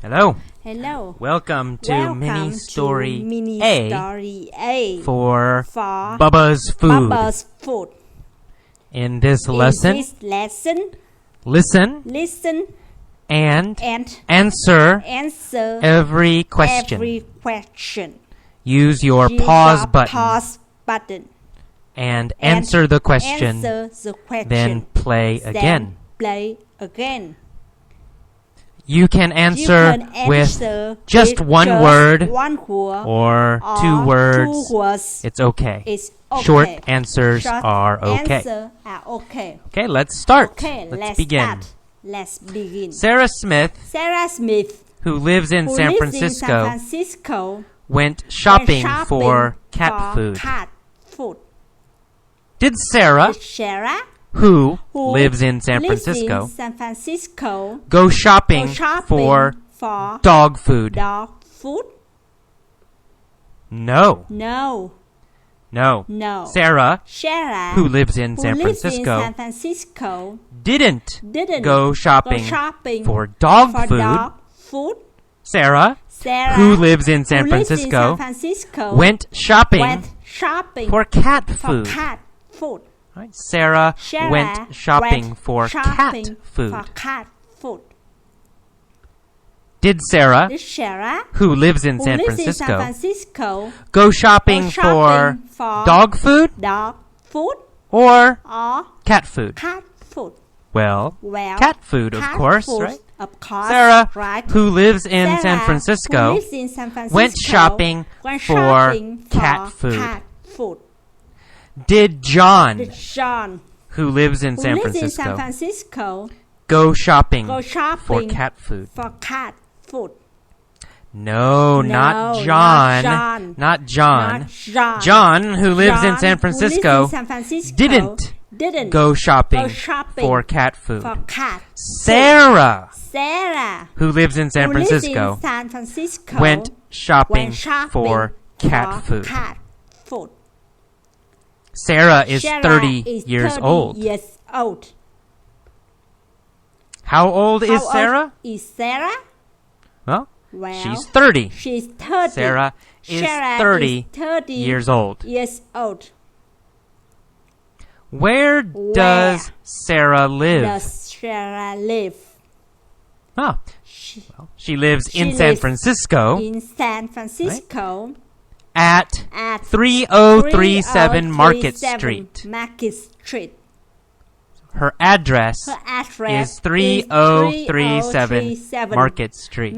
Hello. Hello. Welcome to Mini Story Mini A Story A for for Bubba's Food. Bubba's Food. In this In lesson, this lesson, listen and answer answer every question. every question. Use your Use pause your button pause button and answer the question, Answer the question. then play Then again. play again. You can answer with just one word or two words. It's okay. It's okay. Short answers Short are okay. answer are okay. Okay, let's start. Okay, let's begin. Start. Let's begin. Sarah Smith, Who who lives in San Francisco, went shopping for cat food. Did Sarah, who lives in San Francisco, go shopping for dog food? No. Sarah, who lives in San Francisco, didn't go shopping for dog food. Sarah, who lives in San Francisco, went shopping for cat food. Right? Sarah went shopping for cat food. Did Sarah, who lives in San Francisco, go shopping for dog food or cat food? Well, cat food, of course, right? Sarah, who lives in San Francisco, went shopping for cat food. Did John, who lives in San Francisco, go shopping for cat food? No, not John. Not John. John, who lives in San Francisco, didn't go shopping for cat food. Sarah, who lives in San Francisco, went shopping for cat food. Sarah is 30 years old. How old is Sarah? Well, she's 30. Sarah is 30 years old. Where does Sarah live? Oh, well, she lives in San Francisco. Right? At 3037 Market Street. Her address is 3037 Market Street.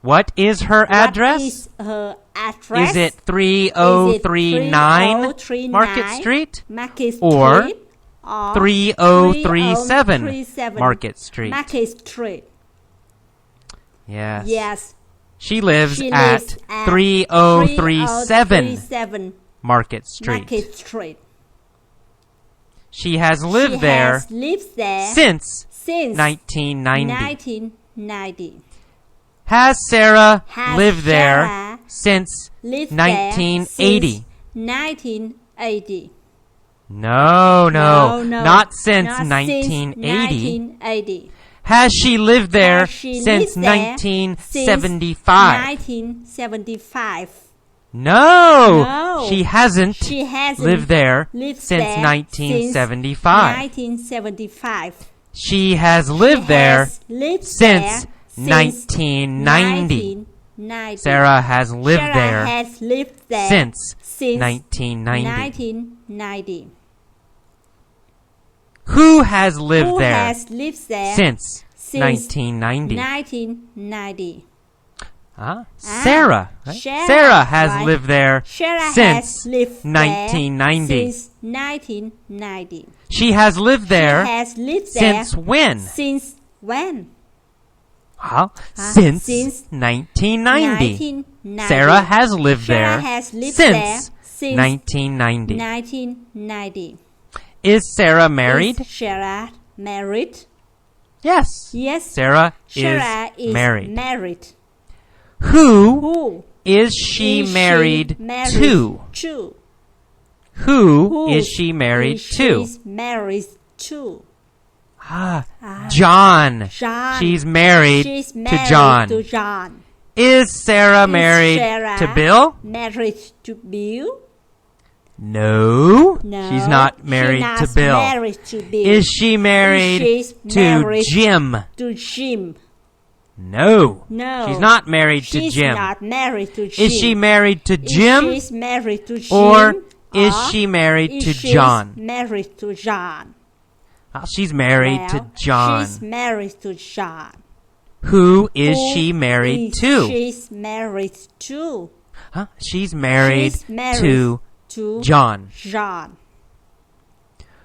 What is her address? Is it 3039 Market Street or 3037 Market Street? Yes. She lives at 3037 Market Street. She has lived there since 1990. Has Sarah lived there since 1980? No, not since 1980. Has she lived there since 1975? No, she hasn't lived there since 1975. She has lived there since 1990. Sarah has lived there since 1990. Who has lived there since 1990? Sarah. Right? Sarah has lived there since 1990. She has lived there since when? Since 1990. Sarah has lived there since 1990. Is Sarah married? Yes. Sarah is married. Who is she married to? Who is she married to? John. John. She's married to John. Is Sarah married to Bill? Married to Bill? No. She's not married to Bill. Is she married to Jim? To Jim? No. She's not married to Jim. She's not married to Jim. Is she married to Jim? She's married to Jim. Or is she married to John? Married to John. She's married to John. She's married to John. Who is she married to? She's married to. She's married to John. John.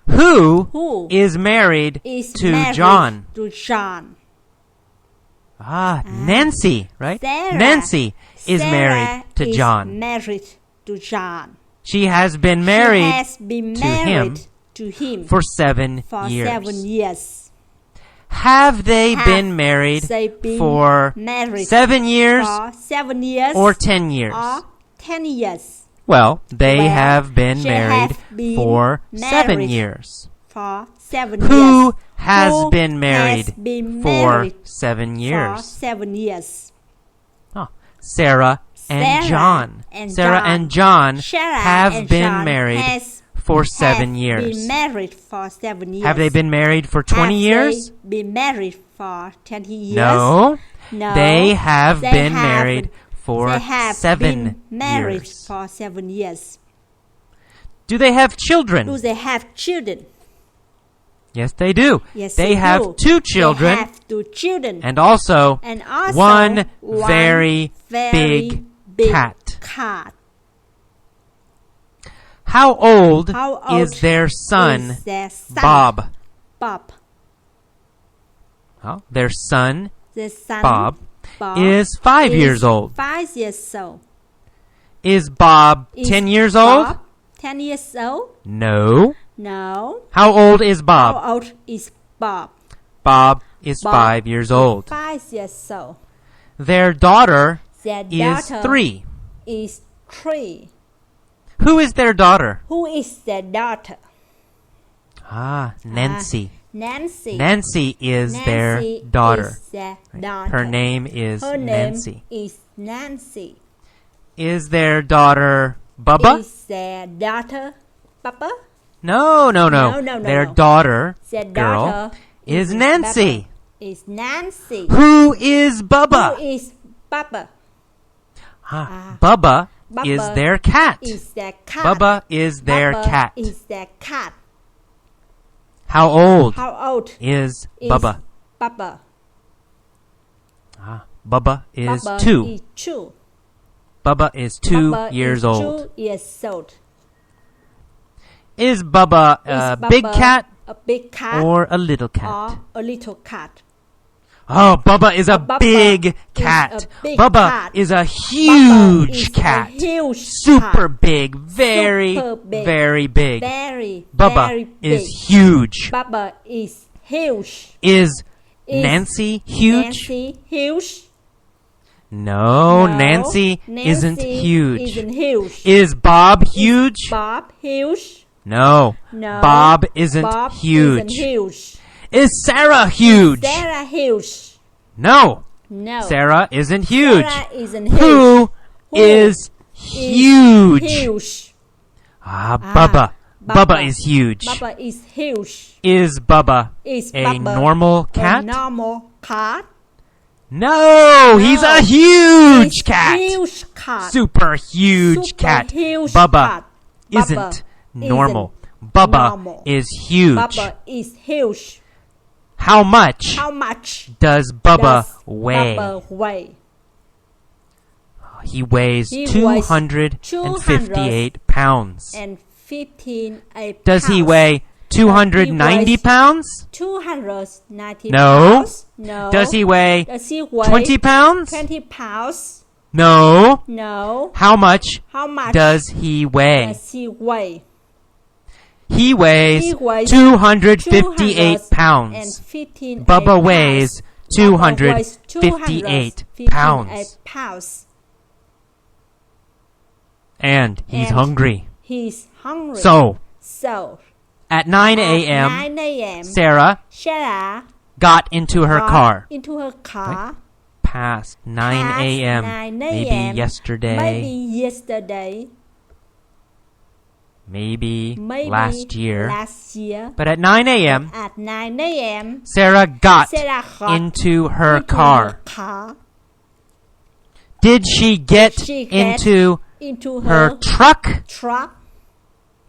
Who is married to John? To John. Nancy, right? Sarah. Nancy is married to John. Married to John. She has been married to him for 7 years. Have they been married for 7 years? Or 10 years? Well, they have been married for 7 years. Who has been married for 7 years? Sarah and John. Sarah and John have been married for 7 years. Have they been married for 20 years? Been married for 20 years? No. They have been married for 7 years. For 7 years. Do they have children? Do they have children? Yes, they do. Yes, they have 2 children. They have 2 children. And also one very big cat. How old is their son, Bob? Their son, Bob, is 5 years old. 5 years old. Is Bob 10 years old? 10 years old? No. No. How old is Bob? How old is Bob? Bob is 5 years old. 5 years old. Their daughter is 3. Is 3. Who is their daughter? Who is their daughter? Nancy. Nancy. Nancy is their daughter. Her name is Nancy. Is Nancy. Is their daughter Bubba? Is their daughter Bubba? No. Their daughter, girl, is Nancy. Is Nancy. Who is Bubba? Who is Bubba? Bubba is their cat. Is their cat. Bubba is their cat. Is their cat. How old is Bubba? Bubba. Bubba is Bubba 2. Is 2. Bubba is 2 years old. 2 years old. Is Bubba a big cat? A big cat or a little cat? Or a little cat. Oh, Bubba is a big cat. Bubba is a huge cat. Super big. Very big. Bubba is huge. Bubba is huge. Is Nancy huge? Nancy huge? No, Nancy isn't huge. Huge. Is Bob huge? Bob huge? No. Bob isn't huge. Is Sarah huge? Sarah huge? No. Sarah isn't huge. Sarah isn't huge. Who is huge? Bubba. Bubba is huge. Bubba is huge. Is Bubba a normal cat? A normal cat? No, he's a huge cat. Huge cat. Super huge cat. Huge Bubba cat. isn't normal. Bubba is huge. Bubba is huge. How much does Bubba weigh? He weighs 258 pounds. Does he weigh 290 pounds? 290 No. pounds? No. Does he weigh 20 pounds? 20 pounds? No. No. How much does he weigh? He weighs 258 pounds. Bubba weighs 258 pounds. And he's hungry. He's hungry. So At 9 a.m., 9 a.m. Sarah Sarah got into her car. Into her car. Past 9 a.m. 9 Maybe yesterday. Maybe yesterday. Maybe last year. Last year. But at 9 a.m., At 9 a.m. Sarah got into her car. Did she get into her truck?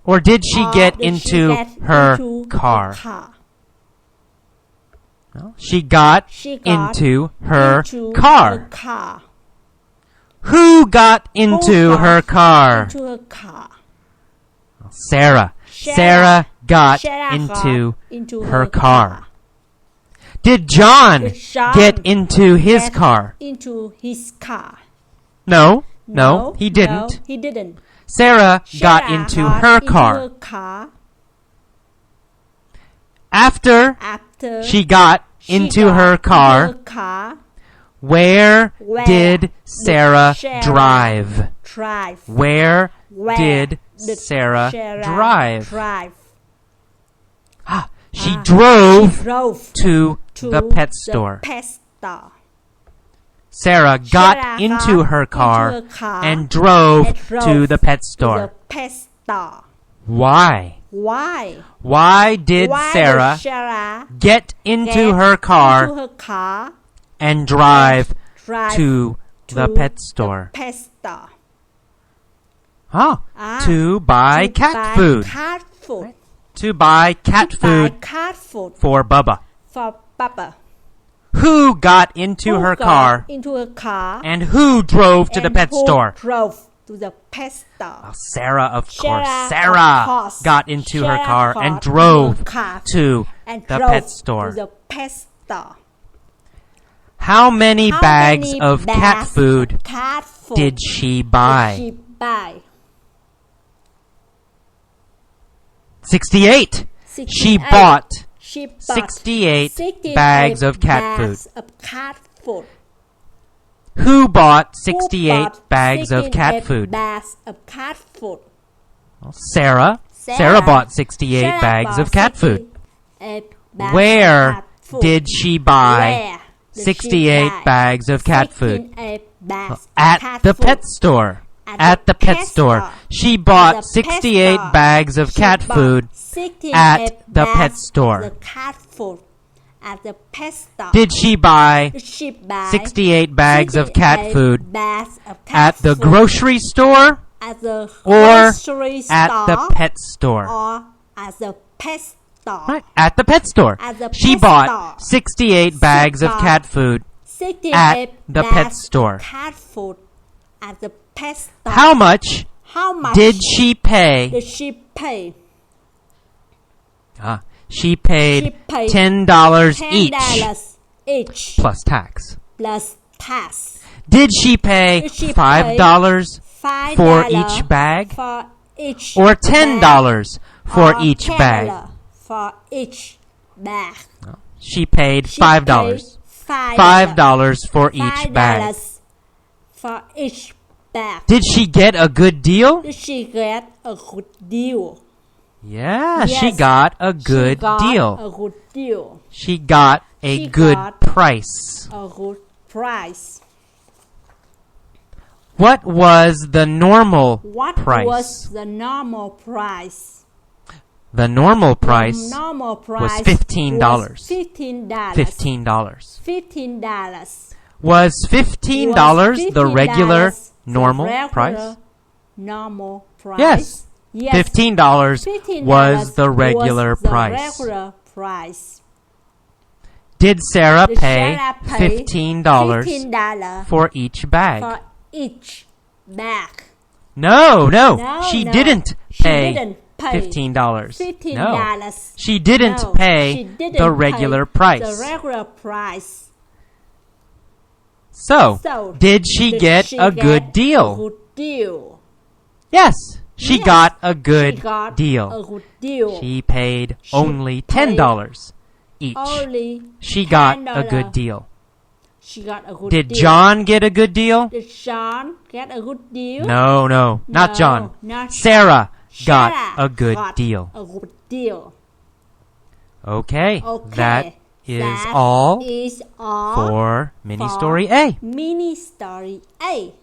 Or did she get into her car? No, she got into her car. Who got into her car? Sarah. Sarah got into her car. Did John get into his car? Into his car. No, he didn't. He didn't. Sarah got into her car. After she got into her car, where did Sarah drive? Where did Sarah drive? She drove to the pet store. Sarah got into her car and drove to the pet store. Why? Why did Sarah get into her car and drive to the pet store? To buy cat food. To buy cat food for Bubba. Who got into her car and who drove to the pet store? Sarah, of course. Sarah got into her car and drove to the pet store. How many bags of cat food did she buy? 68. She bought 68 bags of cat food. Who bought 68 bags of cat food? Sarah. Sarah bought 68 bags of cat food. Where did she buy 68 bags of cat food? At the pet store. At the pet store. She bought 68 bags of cat food at the pet store. Did she buy 68 bags of cat food at the grocery store or at the pet store? Right, at the pet store. She bought 68 bags of cat food at the pet store. How much did she pay? She paid $10 each plus tax. Did she pay $5 for each bag or $10 for each bag? She paid $5. $5 for each bag. Did she get a good deal? Yeah, she got a good deal. She got a good price. What was the normal price? The normal price was $15. $15. Was $15 the regular normal price? Yes. $15 was the regular price. Did Sarah pay $15 for each bag? No, she didn't pay $15. No, she didn't pay the regular price. So, did she get a good deal? Yes, she got a good deal. She paid only $10 each. She got a good deal. Did John get a good deal? No, not John. Sarah got a good deal. deal. Okay. That is all is all for mini for story A. Mini story A.